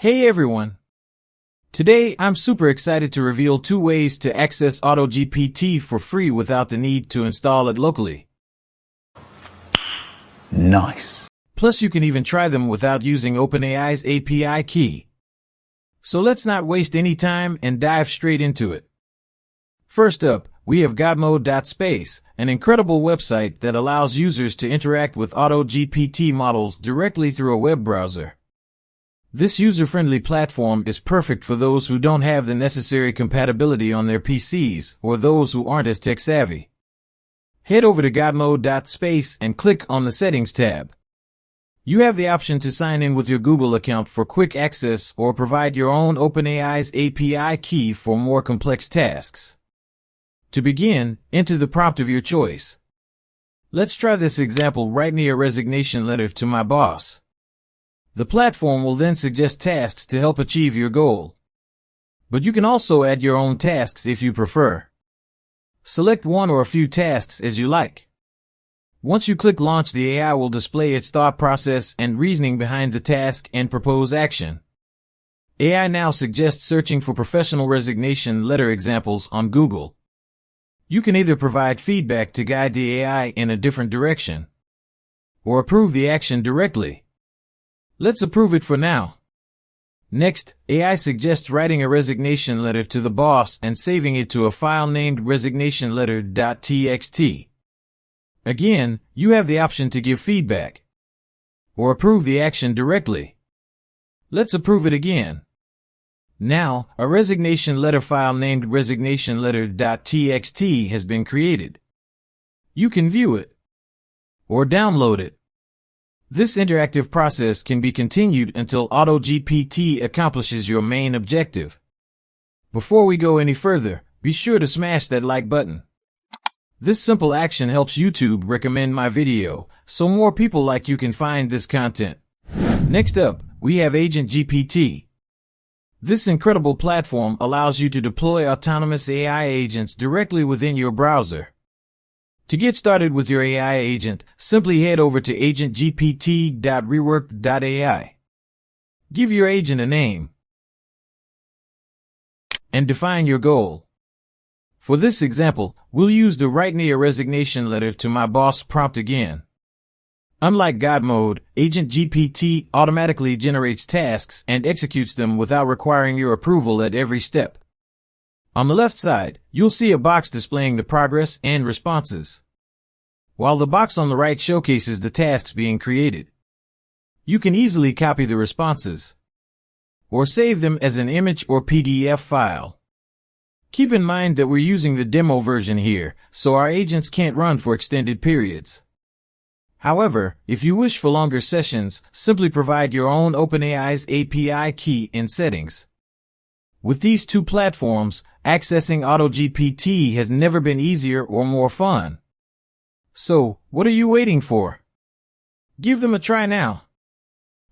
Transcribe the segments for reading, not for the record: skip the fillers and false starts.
Hey everyone! Today I'm super excited to reveal 2 ways to access AutoGPT for free without the need to install it locally. Nice. Plus you can even try them without using OpenAI's API key. So let's not waste any time and dive straight into it. First up, we have godmode.space, an incredible website that allows users to interact with AutoGPT models directly through a web browser. This user-friendly platform is perfect for those who don't have the necessary compatibility on their PCs or those who aren't as tech-savvy. Head over to godmode.space and click on the Settings tab. You have the option to sign in with your Google account for quick access or provide your own OpenAI's API key for more complex tasks. To begin, enter the prompt of your choice. Let's try this example: write me a resignation letter to my boss. The platform will then suggest tasks to help achieve your goal. But you can also add your own tasks if you prefer. Select one or a few tasks as you like. Once you click launch, the AI will display its thought process and reasoning behind the task and propose action. AI now suggests searching for professional resignation letter examples on Google. You can either provide feedback to guide the AI in a different direction, or approve the action directly. Let's approve it for now. Next, AI suggests writing a resignation letter to the boss and saving it to a file named resignationletter.txt. Again, you have the option to give feedback or approve the action directly. Let's approve it again. Now, a resignation letter file named resignationletter.txt has been created. You can view it or download it. This interactive process can be continued until AutoGPT accomplishes your main objective. Before we go any further, be sure to smash that like button. This simple action helps YouTube recommend my video, so more people like you can find this content. Next up, we have AutoGPT. This incredible platform allows you to deploy autonomous AI agents directly within your browser. To get started with your AI agent, simply head over to AutoGPT.rework.ai. Give your agent a name and define your goal. For this example, we'll use the write me a resignation letter to my boss prompt again. Unlike God Mode, AutoGPT automatically generates tasks and executes them without requiring your approval at every step. On the left side, you'll see a box displaying the progress and responses, while the box on the right showcases the tasks being created. You can easily copy the responses or save them as an image or PDF file. Keep in mind that we're using the demo version here, so our agents can't run for extended periods. However, if you wish for longer sessions, simply provide your own OpenAI's API key in settings. With these 2 platforms, accessing AutoGPT has never been easier or more fun. So, what are you waiting for? Give them a try now.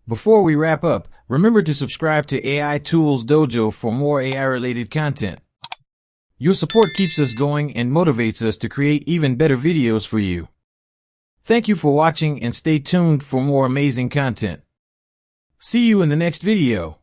Before we wrap up, remember to subscribe to AI Tools Dojo for more AI-related content. Your support keeps us going and motivates us to create even better videos for you. Thank you for watching and stay tuned for more amazing content. See you in the next video.